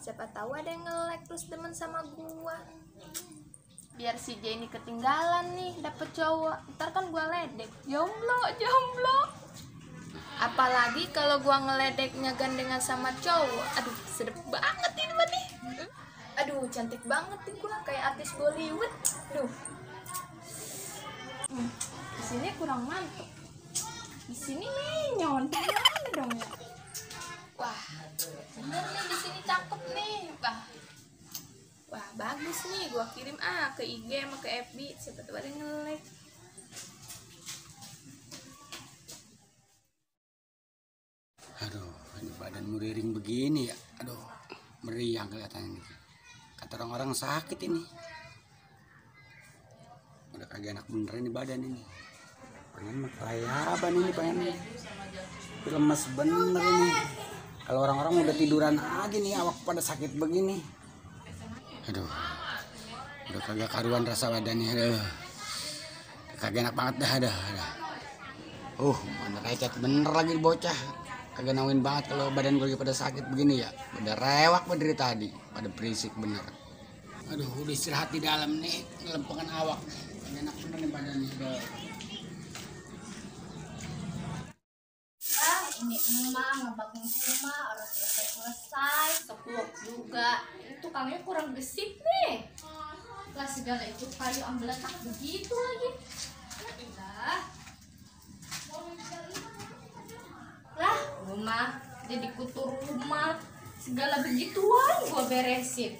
Siapa tahu ada yang nge-like terus demen sama gua. Biar si Jenny ketinggalan nih dapet cowok. Ntar kan gua ledek. Jomblo. Apalagi kalau gua ngeledeknya gandengan sama cowok. Aduh, sedep banget ini mah nih. Aduh, cantik banget nih gua kayak artis Bollywood. Aduh. Di sini kurang mantap. Di sini menyon. Gimana dong ya? Wah, bener nih di sini cakep nih. Wah, bagus nih. Gua kirim ke IG sama ke FB. Siapa tahu ada yang nge-like. Aduh, ini badan meriring begini ya. Aduh, meriang kelihatannya nih. Kata orang-orang sakit ini. Udah kagak enak bener ini badan ini. Pengen mah kelayaban ini, pengen lemes bener ini. Kalau orang-orang udah tiduran aja nih, awak pada sakit begini. Aduh, udah kagak karuan rasa badannya. Aduh, kagak enak banget dah. Mana lecet bener lagi bocah. Kagak nawin banget kalau badan gue lagi pada sakit begini ya. Pada rewak dari tadi, pada berisik bener. Aduh, udah istirahat di dalam nih, ngelempengan awak. Kagak enak bener nih badannya. Ini emak ngebangun rumah, orang selesai, keplok juga. Ini tukangnya kurang gesit nih. Lah segala itu kayu ambletak begitu lagi. Lah rumah jadi kutu rumah, segala begituan gua beresin.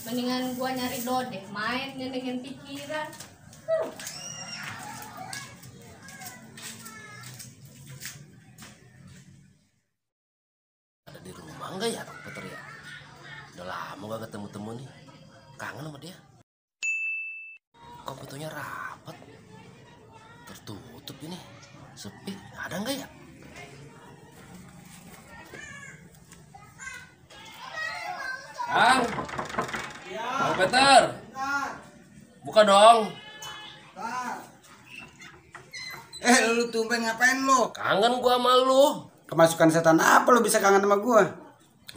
Mendingan gua nyari dodeh, main nyenengin pikiran. Di rumah enggak ya Bang Peter ya? Udah lama gak ketemu-temu nih. Kangen sama dia. Kok pintunya rapat? Tertutup ini. Sepi. Ada enggak ya? Bang. Ya. Bang Peter. Buka dong. Lu tumben ngapain lu? Kangen gua sama lu. Kemasukan setan apa lu bisa kangen sama gua?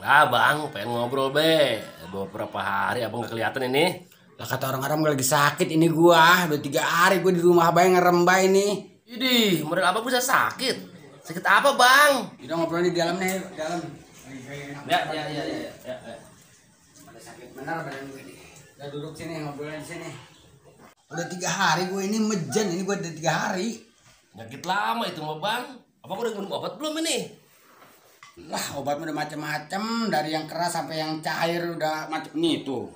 Lah bang, pengen ngobrol be. Beberapa hari abang gak kelihatan ini. Lah kata orang-orang gua lagi sakit ini gua. Udah 3 hari gua di rumah abang yang ngerembah ini. Idih, model abang bisa sakit. Sakit apa bang? Udah ngobrol di dalam nih, dalam. Ya. Pada sakit benar badan gue nih. Udah duduk sini ngobrol di sini. Udah 3 hari gue ini mejen, ini gua udah 3 hari. Penyakit lama itu mah bang. Abang udah minum obat belum ini? Lah obatnya udah macem-macem, dari yang keras sampai yang cair udah macem nih tuh.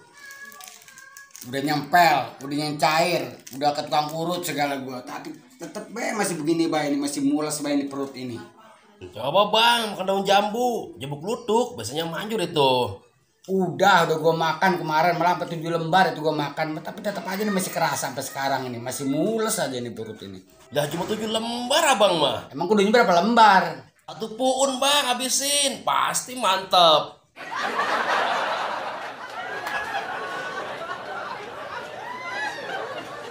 Udah nyempel, udah yang cair, udah ke tukang urut segala gua. Tapi tetep masih begini ini masih mules ini perut ini. Coba bang, makan daun jambu, jambu klutuk, biasanya manjur itu. Udah gua makan kemarin malah sampai 7 lembar itu gua makan, tapi tetap aja nih masih keras sampai sekarang ini, masih mules aja nih perut ini. Dah cuma 7 lembar abang mah. Emang kudunya berapa lembar? 1 puun bang, habisin, pasti mantep.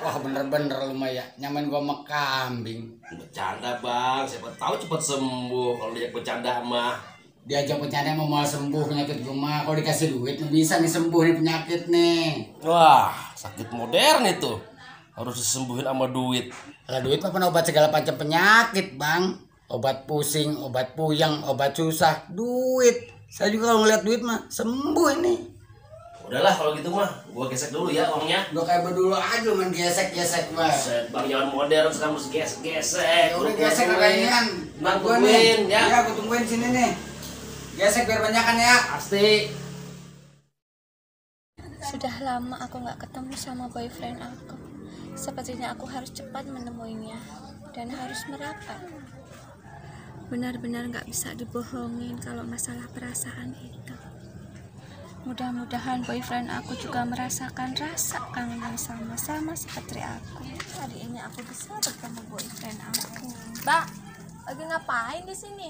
Wah bener-bener lu mah ya, nyamain gua sama kambing. Bercanda bang, siapa tahu cepet sembuh kalau dia bercanda mah. Diajak bercanda mau sembuh penyakit gua mah, kalau dikasih duit bisa nih sembuh nih penyakit nih. Wah, sakit modern itu. Harus disembuhin sama duit. Kalau duit mah obat segala macam penyakit, Bang. Obat pusing, obat puyeng, obat susah, duit. Saya juga kalau ngeliat duit mah sembuh ini. Udahlah kalau gitu mah, gua gesek dulu ya uangnya. Udah kayak berdulu aja main gesek-gesek, Bang. Bang jangan modern sekarang mesti gesek-gesek. Udah gesek kalian. Bang tungguin ya. Iya, aku tungguin sini nih. Gesek biar banyakan ya. Pasti. Sudah lama aku gak ketemu sama boyfriend aku. Sepertinya aku harus cepat menemuinya dan harus merapat. Benar-benar gak bisa dibohongin kalau masalah perasaan itu. Mudah-mudahan boyfriend aku juga merasakan rasa kangen yang sama-sama seperti aku. Hari ini aku bisa bertemu boyfriend aku. Mbak, lagi ngapain di sini?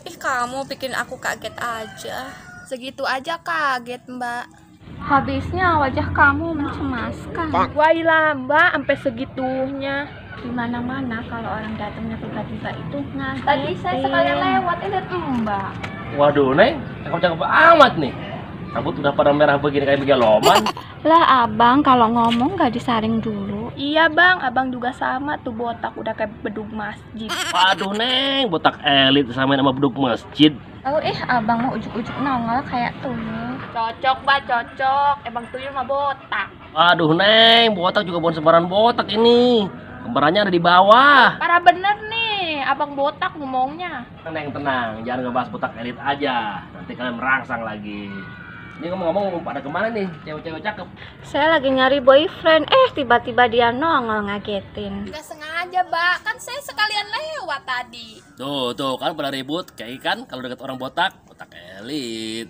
Ih, kamu bikin aku kaget aja. Segitu aja kaget, Mbak. Habisnya wajah kamu mencemaskan. Wailah Mbak, sampai segitunya. Di mana-mana kalau orang datangnya tiba-tiba itu ngagetin. Tadi saya sekalian lewat, lihat Mbak. Waduh, Neng, cakep-cakep amat nih. Rambut udah pada merah begini kayak megaloman. Lah abang kalau ngomong gak disaring dulu. Iya bang, abang juga sama tuh botak udah kayak bedug masjid. Waduh, Neng, botak elit sama nama bedug masjid. Oh abang mau ujuk-ujuk nongol kayak tuyul. Cocok bah cocok, emang tuyul mah botak. Waduh, Neng, botak juga bukan sembarangan botak ini. Kembarannya ada di bawah. Parah bener nih, abang botak ngomongnya. Neng, tenang, jangan ngebahas botak elit aja. Nanti kalian merangsang lagi. Ini ngomong-ngomong pada kemana nih cewek-cewek cakep? Saya lagi nyari boyfriend, tiba-tiba dia nongol ngagetin. Nggak sengaja, Mbak. Kan saya sekalian lewat tadi. Tuh kan pada ribut. Kayak kan kalau deket orang botak elit.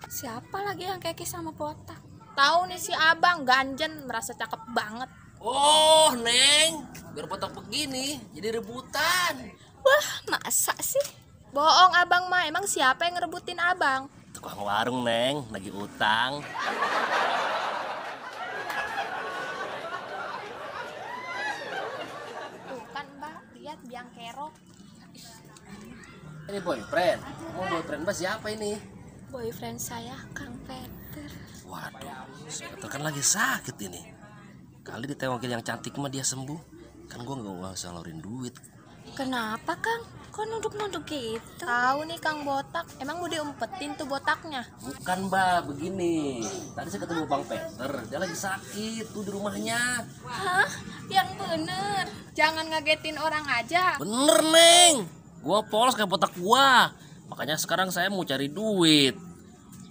Siapa lagi yang keki sama botak? Tahu nih si Abang ganjen merasa cakep banget. Oh, Neng, biar botak begini jadi rebutan. Wah, masa sih? Bohong Abang mah, emang siapa yang ngerebutin Abang? Tukang warung, Neng, lagi utang. Tuh kan Mbak, lihat biang kerok. Ini boyfriend. Mau boyfriend Mbak siapa ini? Boyfriend saya, Kang Peter. Waduh, saya kan lagi sakit ini. Kali ditengokin yang cantik mah dia sembuh. Kan gua nggak usah ngeluarin duit. Kenapa Kang? Kok nunduk-nunduk gitu? Tahu nih Kang Botak, emang mau diumpetin tuh botaknya? Bukan Mbak, begini. Tadi saya ketemu Bang Peter, dia lagi sakit tuh di rumahnya. Hah? Yang bener? Jangan ngagetin orang aja. Bener, Neng. Gua polos kayak botak gua. Makanya sekarang saya mau cari duit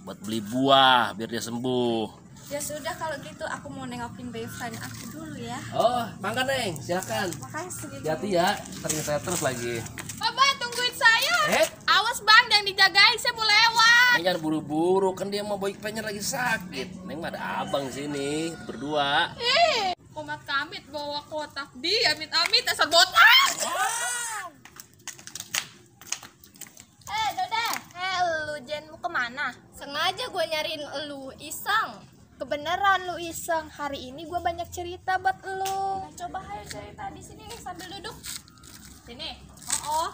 buat beli buah biar dia sembuh. Ya sudah kalau gitu aku mau nengokin boyfriend aku dulu ya. Oh, mangga Neng, silakan. Makasih. Hati-hati ya, ternyata saya terus lagi. Bapak tungguin saya. Eh? Awas Bang, jangan dijagain, saya mau lewat. Neng jangan buru-buru, kan dia mau boyfriendnya lagi sakit. Neng mah ada abang sini, berdua. Umat kamit bawa kotak di amit-amit asal botak. Dode. Lu Jen mau kemana? Sengaja gue nyariin lu, iseng. Kebeneran lu iseng. Hari ini gue banyak cerita buat lu. Nah, coba ayo cerita di sini nih sambil duduk. Sini. Oh.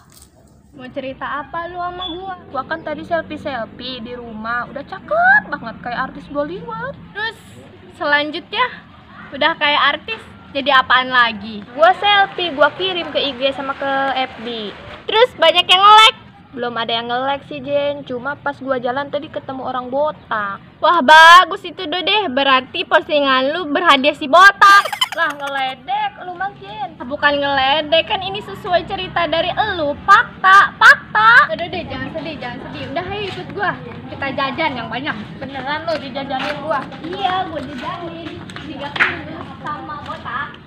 Mau cerita apa lu sama gua? Gua kan tadi selfie di rumah, udah cakep banget kayak artis Bollywood. Terus selanjutnya udah kayak artis, jadi apaan lagi? Gua selfie, gua kirim ke IG sama ke FB. Terus banyak yang nge-like. Belum ada yang nge-like sih Jen, cuma pas gua jalan tadi ketemu orang botak. Wah bagus itu Dodeh, berarti postingan lu berhadiah si botak. Lah ngeledek lu mah Jen. Bukan ngeledek, kan ini sesuai cerita dari elu, fakta. Dodeh jangan sedih. Udah ayo ikut gua, kita jajan yang banyak. Beneran lu dijajanin gua? Iya, gua jajanin 3 kilo sama botak.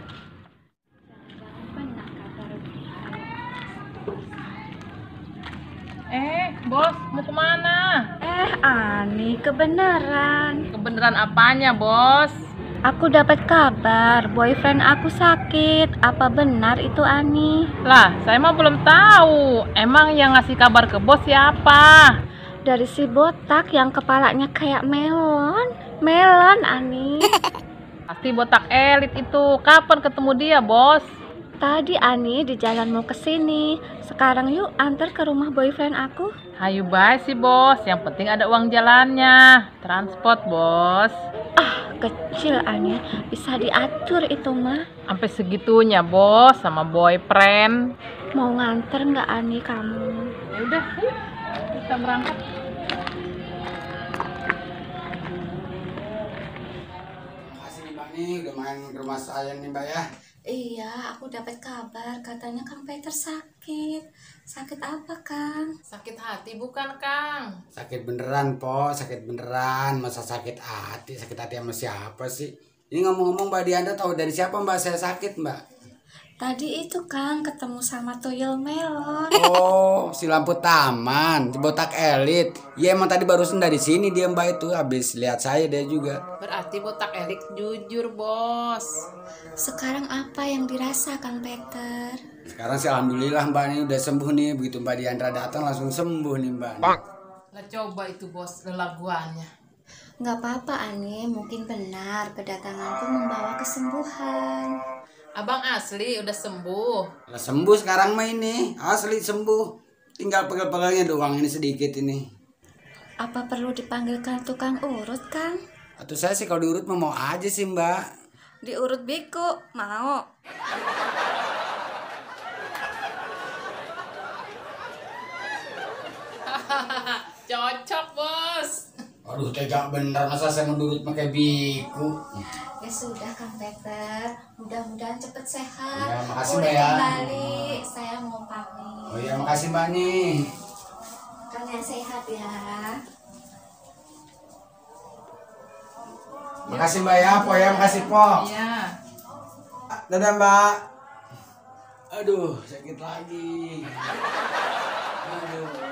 Bos, mau kemana? Ani, kebenaran. Kebeneran apanya, bos? Aku dapat kabar, boyfriend aku sakit. Apa benar itu Ani? Lah, saya mah belum tahu. Emang yang ngasih kabar ke bos siapa? Dari si botak yang kepalanya kayak melon. Melon, Ani. Pasti botak elit itu. Kapan ketemu dia, bos? Tadi Ani di jalan mau kesini. Sekarang yuk antar ke rumah boyfriend aku. Hayu bae sih, bos. Yang penting ada uang jalannya. Transport, bos. Kecil Ani, bisa diatur itu mah. Sampai segitunya, bos, sama boyfriend. Mau nganter nggak Ani kamu? Ya udah, yuk. Kita berangkat. Makasih nih Mbak nih, udah main ke rumah saya nih Mbak ya. Iya, aku dapat kabar katanya Kang Peter sakit. Sakit apa, Kang? Sakit hati bukan, Kang? Sakit beneran po, sakit beneran. Masa sakit hati sama siapa sih? Ini ngomong-ngomong Mbak Dianda tahu dari siapa Mbak saya sakit Mbak? Tadi itu Kang ketemu sama tuyul melon. Oh, si lampu taman, si botak elit. Ya emang tadi barusan dari sini dia Mbak itu habis lihat saya dia juga. Berarti botak elit jujur, bos. Sekarang apa yang dirasa Kang Peter? Sekarang sih alhamdulillah Mbak ini udah sembuh nih. Begitu Mbak Diandra datang langsung sembuh nih Mbak. Lah coba itu, bos, lelaguannya. Nggak apa-apa Ani, mungkin benar kedatanganku membawa kesembuhan. Abang asli udah sembuh. Lah sembuh sekarang mah ini, asli sembuh. Tinggal pegal-pegalnya doang ini sedikit ini. Apa perlu dipanggilkan tukang urut, Kang? Atau saya sih kalau diurut mau aja sih Mbak. Diurut biku, mau. Cocok, Bos. Aduh tega bener, masa saya ngedurut pakai biku. Ya sudah, Kang Peter. Mudah-mudahan cepet sehat. Ya, makasih, Boleh Mbak, ya. kembali. Saya mau pamit. Oh iya makasih Mbak nih. Kang yang sehat ya. Makasih Mbak ya, Po ya, makasih Po. Iya. Dadah Mbak. Aduh sakit lagi. Aduh.